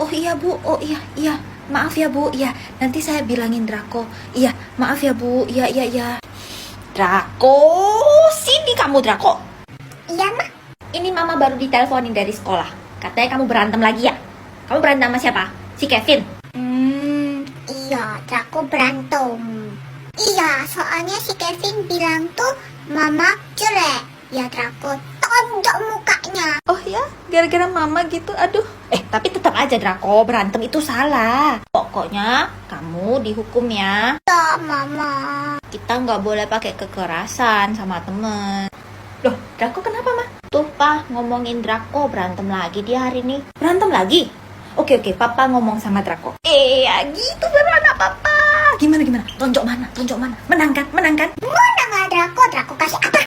Oh iya Bu, oh iya, iya. Maaf ya Bu, iya. Nanti saya bilangin Draco. Iya, maaf ya Bu, iya, iya, iya. Draco, sini kamu Draco. Iya, Ma. Ini Mama baru diteleponin dari sekolah. Katanya kamu berantem lagi ya? Kamu berantem sama siapa? Si Kevin? Iya, Draco berantem. Iya, soalnya si Kevin bilang tuh Mama jelek. Ya Draco tonjok mukanya. Oh ya, gara-gara Mama gitu, aduh. Tapi tetap aja Draco, berantem itu salah. Pokoknya kamu dihukum ya. Ya, Mama. Kita nggak boleh pakai kekerasan sama temen. Loh, Draco kenapa, Ma? Tuh, Pa, ngomongin Draco berantem lagi dia hari ini. Berantem lagi? Oke, Papa ngomong sama Draco. Ya gitu baru anak Papa. Gimana? Tonjok mana? Menang kan? Menang lah Draco kasih apa?